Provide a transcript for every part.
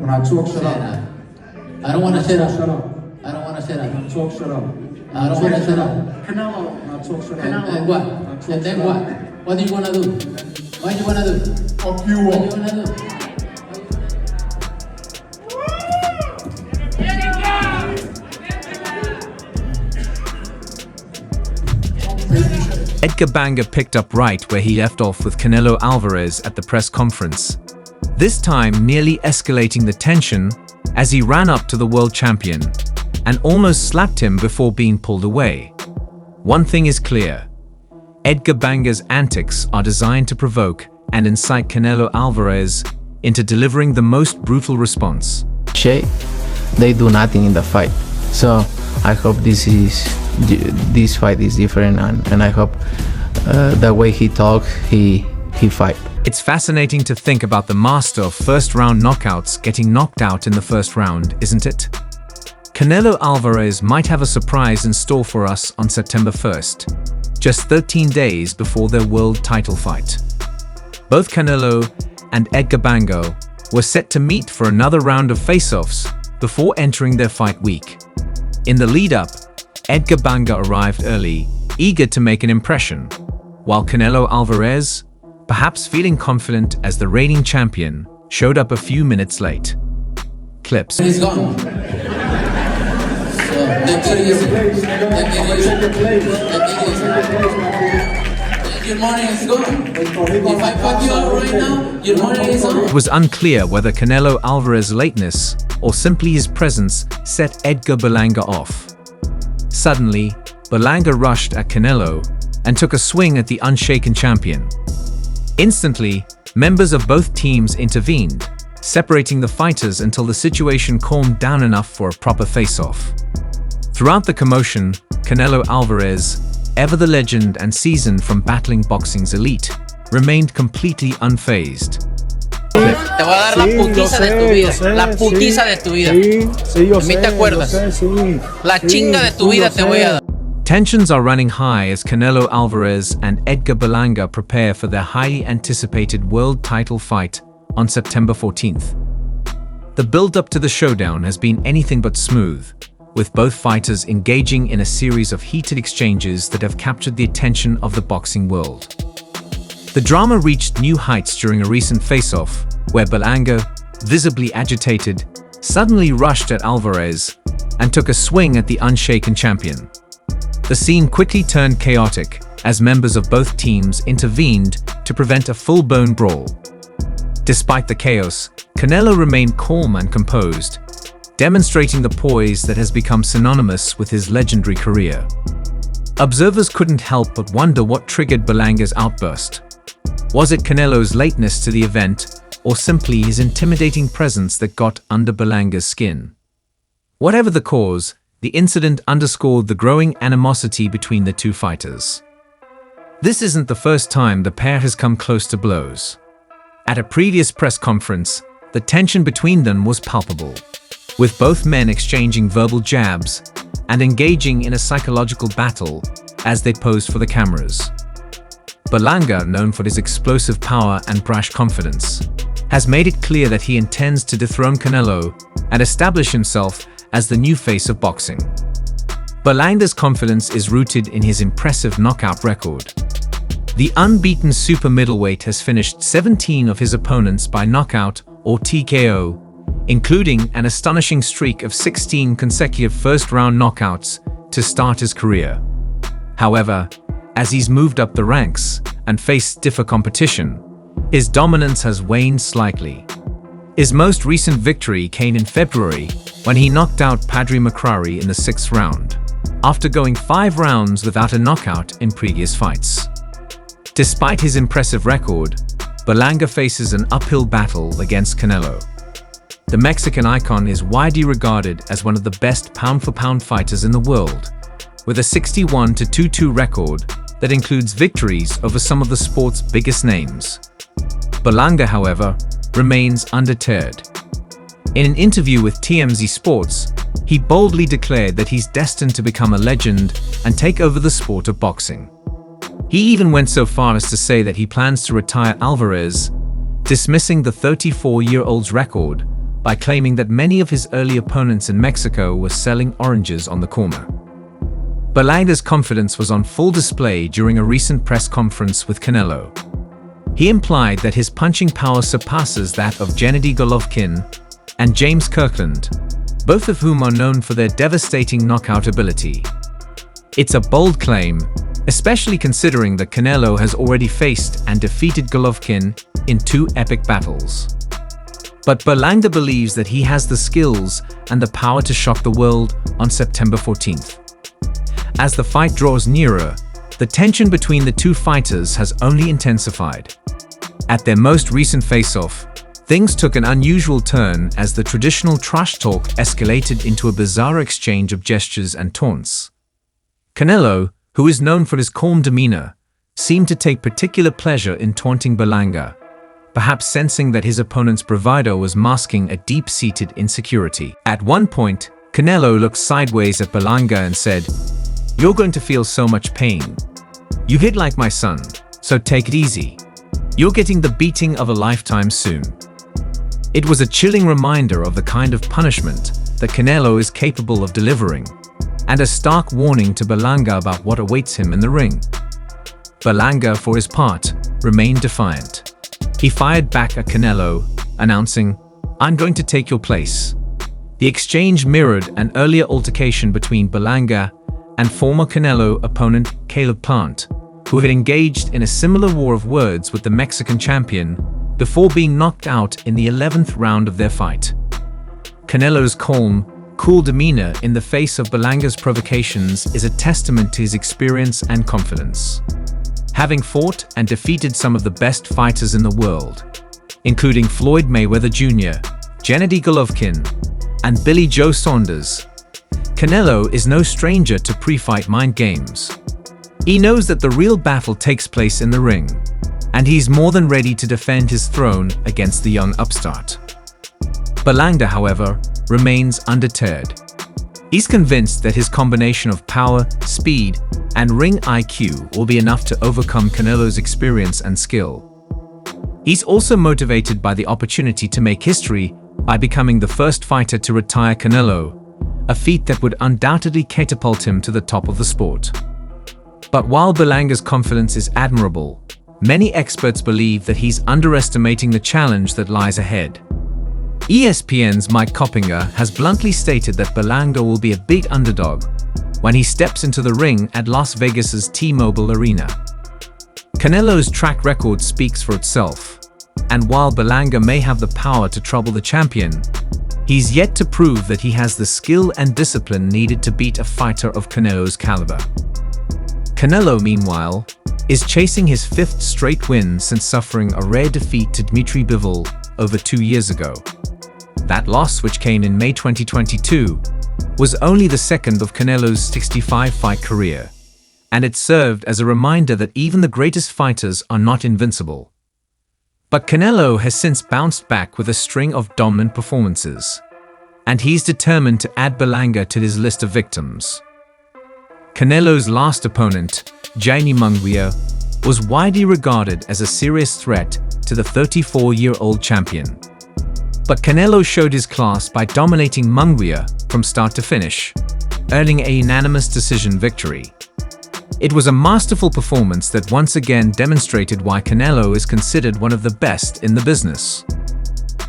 When I talk, shut up. I don't want to shut up. Shut up. I don't want to shut up. When I talk, shut up. I don't want to shut up. Canelo. When I talk, shut up. And what? And then what? What do you want to do? What do you want to do? Fuck you What up. do you want to do? Edgar Berlanga picked up right where he left off with Canelo Alvarez at the press conference, this time nearly escalating the tension as he ran up to the world champion and almost slapped him before being pulled away. One thing is clear: Edgar Berlanga's antics are designed to provoke and incite Canelo Alvarez into delivering the most brutal response. They do nothing in the fight, so I hope this fight is different, and I hope the way he talk, he fight. It's fascinating to think about the master of first-round knockouts getting knocked out in the first round, isn't it? Canelo Alvarez might have a surprise in store for us on September 1st, just 13 days before their world title fight. Both Canelo and Edgar Berlanga were set to meet for another round of face-offs before entering their fight week. In the lead-up, Edgar Berlanga arrived early, eager to make an impression, while Canelo Alvarez, perhaps feeling confident as the reigning champion, showed up a few minutes late. Clips. He's gone. So, your morning is gone. If I fuck you up right now, your morning is on. It was unclear whether Canelo Alvarez's lateness or simply his presence set Edgar Berlanga off. Suddenly, Berlanga rushed at Canelo and took a swing at the unshaken champion. Instantly, members of both teams intervened, separating the fighters until the situation calmed down enough for a proper face-off. Throughout the commotion, Canelo Alvarez, ever the legend and seasoned from battling boxing's elite, remained completely unfazed. Te voy a dar la putiza de tu vida, la putiza de tu vida. ¿De mí te acuerdas? La chinga de tu vida te voy a dar. Tensions are running high as Canelo Alvarez and Edgar Berlanga prepare for their highly anticipated world title fight on September 14th. The build-up to the showdown has been anything but smooth, with both fighters engaging in a series of heated exchanges that have captured the attention of the boxing world. The drama reached new heights during a recent face-off, where Berlanga, visibly agitated, suddenly rushed at Alvarez and took a swing at the unshaken champion. The scene quickly turned chaotic as members of both teams intervened to prevent a full-blown brawl. Despite the chaos, Canelo remained calm and composed, demonstrating the poise that has become synonymous with his legendary career. Observers couldn't help but wonder what triggered Berlanga's outburst. Was it Canelo's lateness to the event, or simply his intimidating presence that got under Berlanga's skin? Whatever the cause, the incident underscored the growing animosity between the two fighters. This isn't the first time the pair has come close to blows. At a previous press conference, the tension between them was palpable, with both men exchanging verbal jabs and engaging in a psychological battle as they posed for the cameras. Berlanga, known for his explosive power and brash confidence, has made it clear that he intends to dethrone Canelo and establish himself as the new face of boxing. Berlanga's confidence is rooted in his impressive knockout record. The unbeaten super middleweight has finished 17 of his opponents by knockout or TKO, including an astonishing streak of 16 consecutive first-round knockouts to start his career. However, as he's moved up the ranks and faced stiffer competition, his dominance has waned slightly. His most recent victory came in February when he knocked out Padre McCrary in the 6th round, after going 5 rounds without a knockout in previous fights. Despite his impressive record, Berlanga faces an uphill battle against Canelo. The Mexican icon is widely regarded as one of the best pound-for-pound fighters in the world, with a 61-22 record that includes victories over some of the sport's biggest names. Berlanga, however, remains undeterred. In an interview with TMZ Sports, he boldly declared that he's destined to become a legend and take over the sport of boxing. He even went so far as to say that he plans to retire Alvarez, dismissing the 34-year-old's record by claiming that many of his early opponents in Mexico were selling oranges on the corner. Berlanga's confidence was on full display during a recent press conference with Canelo. He implied that his punching power surpasses that of Gennady Golovkin and James Kirkland, both of whom are known for their devastating knockout ability. It's a bold claim, especially considering that Canelo has already faced and defeated Golovkin in 2 epic battles. But Berlanga believes that he has the skills and the power to shock the world on September 14th. As the fight draws nearer, the tension between the 2 fighters has only intensified. At their most recent face-off, things took an unusual turn as the traditional trash talk escalated into a bizarre exchange of gestures and taunts. Canelo, who is known for his calm demeanor, seemed to take particular pleasure in taunting Berlanga, perhaps sensing that his opponent's bravado was masking a deep-seated insecurity. At one point, Canelo looked sideways at Berlanga and said, "You're going to feel so much pain. You hit like my son, so take it easy. You're getting the beating of a lifetime soon." It was a chilling reminder of the kind of punishment that Canelo is capable of delivering, and a stark warning to Berlanga about what awaits him in the ring. Berlanga, for his part, remained defiant. He fired back at Canelo, announcing, "I'm going to take your place." The exchange mirrored an earlier altercation between Berlanga and former Canelo opponent Caleb Plant, who had engaged in a similar war of words with the Mexican champion before being knocked out in the 11th round of their fight. Canelo's calm, cool demeanor in the face of Berlanga's provocations is a testament to his experience and confidence. Having fought and defeated some of the best fighters in the world, including Floyd Mayweather Jr., Gennady Golovkin, and Billy Joe Saunders, Canelo is no stranger to pre-fight mind games. He knows that the real battle takes place in the ring, and he's more than ready to defend his throne against the young upstart. Berlanga, however, remains undeterred. He's convinced that his combination of power, speed, and ring IQ will be enough to overcome Canelo's experience and skill. He's also motivated by the opportunity to make history by becoming the first fighter to retire Canelo, a feat that would undoubtedly catapult him to the top of the sport. But while Berlanga's confidence is admirable, many experts believe that he's underestimating the challenge that lies ahead. ESPN's Mike Coppinger has bluntly stated that Berlanga will be a big underdog when he steps into the ring at Las Vegas's T-Mobile Arena. Canelo's track record speaks for itself, and while Berlanga may have the power to trouble the champion, he's yet to prove that he has the skill and discipline needed to beat a fighter of Canelo's caliber. Canelo, meanwhile, is chasing his 5th straight win since suffering a rare defeat to Dmitry Bivol over 2 years ago. That loss, which came in May 2022, was only the second of Canelo's 65-fight career, and it served as a reminder that even the greatest fighters are not invincible. But Canelo has since bounced back with a string of dominant performances, and he's determined to add Berlanga to his list of victims. Canelo's last opponent, Jaime Munguia, was widely regarded as a serious threat to the 34-year-old champion. But Canelo showed his class by dominating Munguia from start to finish, earning a unanimous decision victory. It was a masterful performance that once again demonstrated why Canelo is considered one of the best in the business.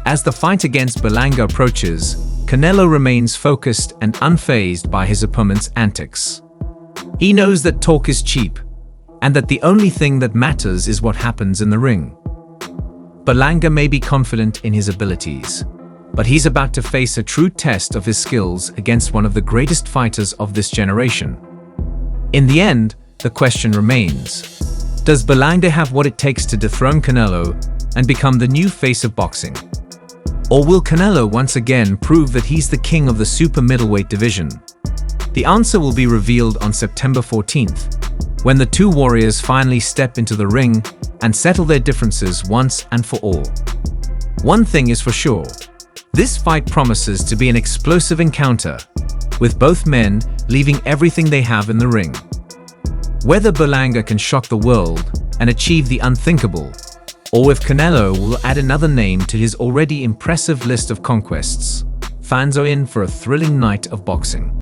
As the fight against Berlanga approaches, Canelo remains focused and unfazed by his opponent's antics. He knows that talk is cheap, and that the only thing that matters is what happens in the ring. Berlanga may be confident in his abilities, but he's about to face a true test of his skills against one of the greatest fighters of this generation. In the end, the question remains: does Berlanga have what it takes to dethrone Canelo and become the new face of boxing? Or will Canelo once again prove that he's the king of the super middleweight division? The answer will be revealed on September 14th, when the two warriors finally step into the ring and settle their differences once and for all. One thing is for sure: this fight promises to be an explosive encounter, with both men leaving everything they have in the ring. Whether Berlanga can shock the world and achieve the unthinkable, or if Canelo will add another name to his already impressive list of conquests. Fans are in for a thrilling night of boxing.